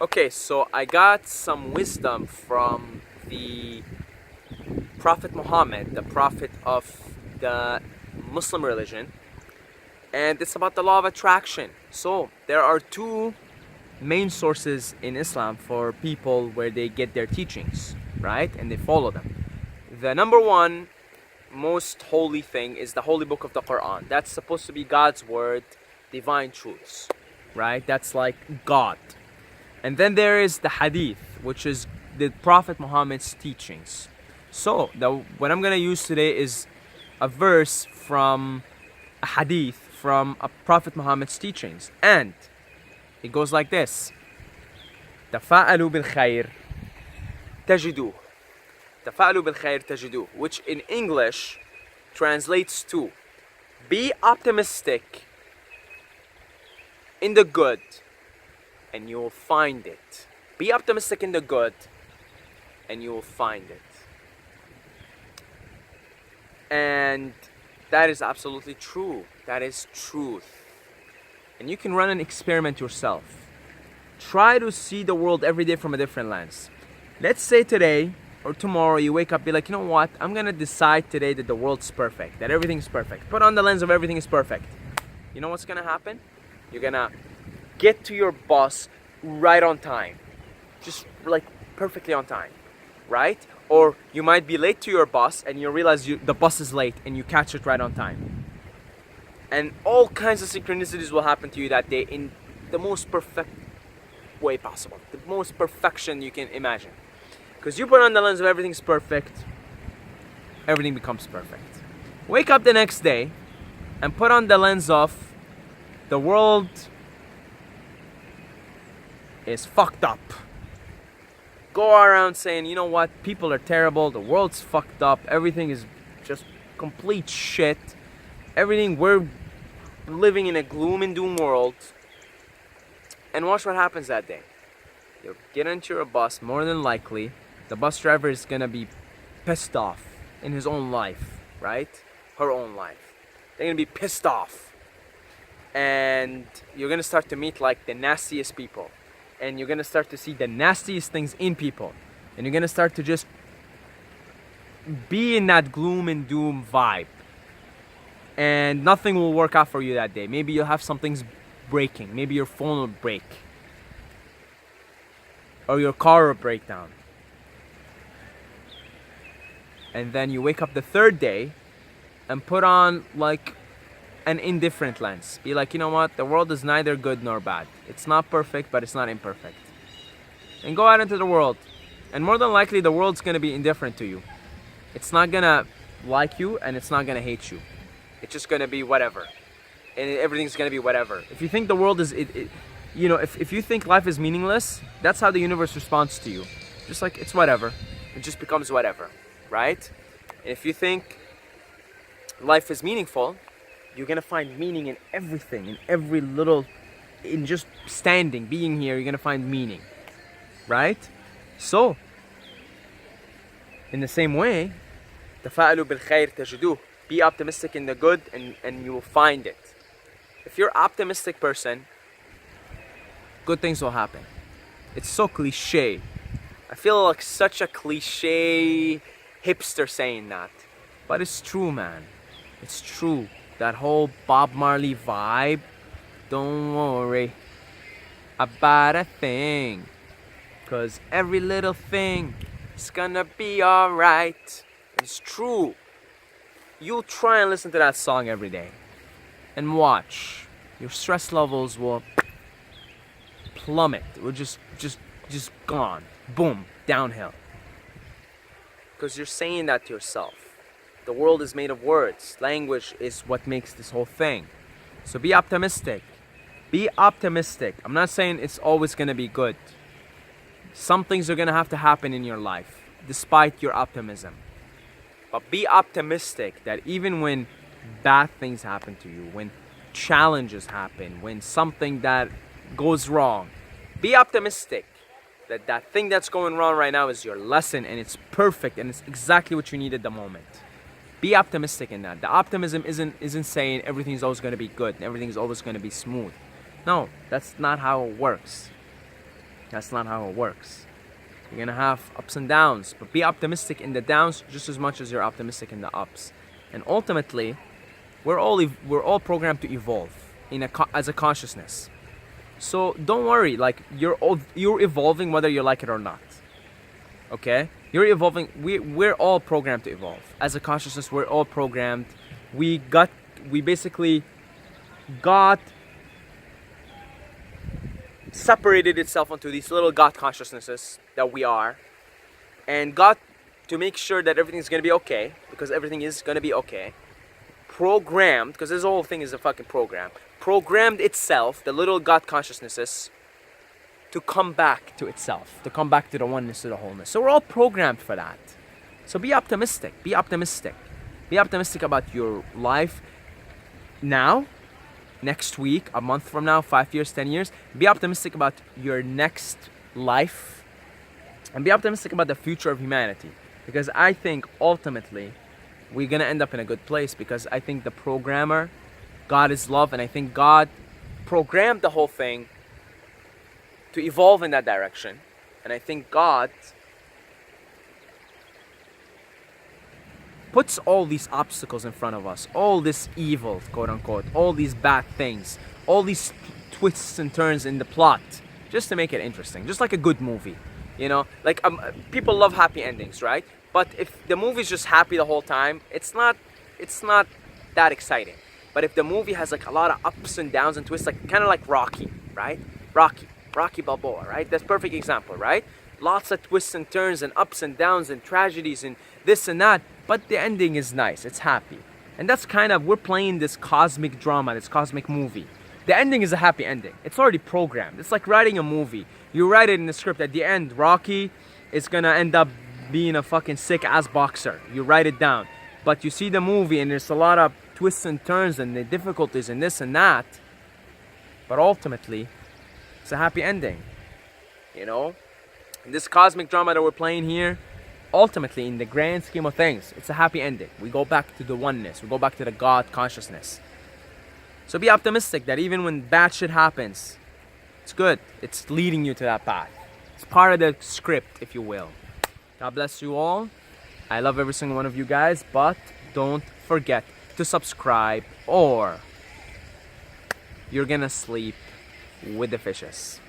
Okay, so I got some wisdom from the Prophet Muhammad, the Prophet of the Muslim religion, and it's about the law of attraction. So there are two main sources in Islam for people where they get their teachings, right? And they follow them. The number one most holy thing is the holy book of the Quran. That's supposed to be God's word, divine truths, right? That's like God. And then there is the hadith, which is the Prophet Muhammad's teachings. So, what I'm going to use today is a verse from a hadith from a Prophet Muhammad's teachings. And it goes like this. تفاءلوا بالخير تجدوه. تفاءلوا بالخير تجدوه, which in English translates to be optimistic in the good and you will find it. Be optimistic in the good and you will find it. And that is absolutely true. That is truth. And you can run an experiment yourself. Try to see the world every day from a different lens. Let's say today or tomorrow you wake up, be like, you know what? I'm gonna decide today that the world's perfect, that everything's perfect. Put on the lens of everything is perfect. You know what's gonna happen? You're gonna get to your bus right on time. Just like perfectly on time, right? Or you might be late to your bus and you realize the bus is late and you catch it right on time. And all kinds of synchronicities will happen to you that day in the most perfect way possible. The most perfection you can imagine. Because you put on the lens of everything's perfect, everything becomes perfect. Wake up the next day and put on the lens of the world is fucked up. Go around saying, you know what, people are terrible, the world's fucked up, everything is just complete shit. Everything, we're living in a gloom and doom world. And watch what happens that day. You'll get into your bus, more than likely, the bus driver is gonna be pissed off in his own life, right? Her own life. They're gonna be pissed off. And you're gonna start to meet like the nastiest people. And you're gonna start to see the nastiest things in people. And you're gonna start to just be in that gloom and doom vibe. And nothing will work out for you that day. Maybe you'll have some things breaking. Maybe your phone will break. Or your car will break down. And then you wake up the third day and put on like an indifferent lens. Be like, you know what? The world is neither good nor bad. It's not perfect, but it's not imperfect. And go out into the world. And more than likely, the world's gonna be indifferent to you. It's not gonna like you and it's not gonna hate you. It's just gonna be whatever. And everything's gonna be whatever. If you think the world is, if you think life is meaningless, that's how the universe responds to you. Just like, it's whatever. It just becomes whatever, right? And if you think life is meaningful, you're gonna find meaning in everything, in every little, in just standing, being here, you're gonna find meaning, right? So, in the same way, تفاءلوا بالخير تجدوه. Be optimistic in the good and you will find it. If you're an optimistic person, good things will happen. It's so cliche. I feel like such a cliche hipster saying that. But it's true, man. It's true. That whole Bob Marley vibe. Don't worry about a thing. 'Cause every little thing is gonna be alright. It's true. You try and listen to that song every day. And watch. Your stress levels will plummet. It will just gone. Boom. Downhill. Because you're saying that to yourself. The world is made of words. Language is what makes this whole thing. So be optimistic. Be optimistic. I'm not saying it's always going to be good. Some things are going to have to happen in your life, despite your optimism. But be optimistic that even when bad things happen to you, when challenges happen, when something that goes wrong, be optimistic that that thing that's going wrong right now is your lesson and it's perfect and it's exactly what you need at the moment. Be optimistic in that. The optimism isn't saying everything's always going to be good and everything's always going to be smooth. No, that's not how it works. That's not how it works. You're gonna have ups and downs, but be optimistic in the downs just as much as you're optimistic in the ups. And ultimately, we're all programmed to evolve as a consciousness. So don't worry, like you're evolving whether you like it or not. Okay? You're evolving. We're all programmed to evolve. As a consciousness, we're all programmed. We basically got separated itself into these little God consciousnesses that we are, and got to make sure that everything's gonna be okay, because everything is gonna be okay. Programmed, because this whole thing is a fucking program. Programmed itself, the little God consciousnesses, to come back to itself, to come back to the oneness, to the wholeness. So we're all programmed for that. So be optimistic. Be optimistic. Be optimistic about your life now, next week, a month from now, 5 years, 10 years. Be optimistic about your next life, and be optimistic about the future of humanity, because I think ultimately we're gonna end up in a good place, because I think the programmer, God is love, and I think God programmed the whole thing to evolve in that direction. And I think God puts all these obstacles in front of us, all this evil, quote unquote, all these bad things, all these twists and turns in the plot, just to make it interesting, just like a good movie, you know? Like people love happy endings, right? But if the movie's just happy the whole time, it's not that exciting. But if the movie has like a lot of ups and downs and twists, like kind of like Rocky, right? Rocky Balboa, right? That's a perfect example, right? Lots of twists and turns and ups and downs and tragedies and this and that, but the ending is nice, it's happy. And that's kind of, we're playing this cosmic drama, this cosmic movie. The ending is a happy ending. It's already programmed. It's like writing a movie. You write it in the script. At the end, Rocky is gonna end up being a fucking sick ass boxer. You write it down. But you see the movie and there's a lot of twists and turns and the difficulties and this and that. But ultimately, it's a happy ending. You know? And this cosmic drama that we're playing here, ultimately, in the grand scheme of things, it's a happy ending. We go back to the oneness. We go back to the God consciousness. So be optimistic that even when bad shit happens, it's good. It's leading you to that path. It's part of the script, if you will. God bless you all. I love every single one of you guys, but don't forget to subscribe or you're gonna sleep with the fishes.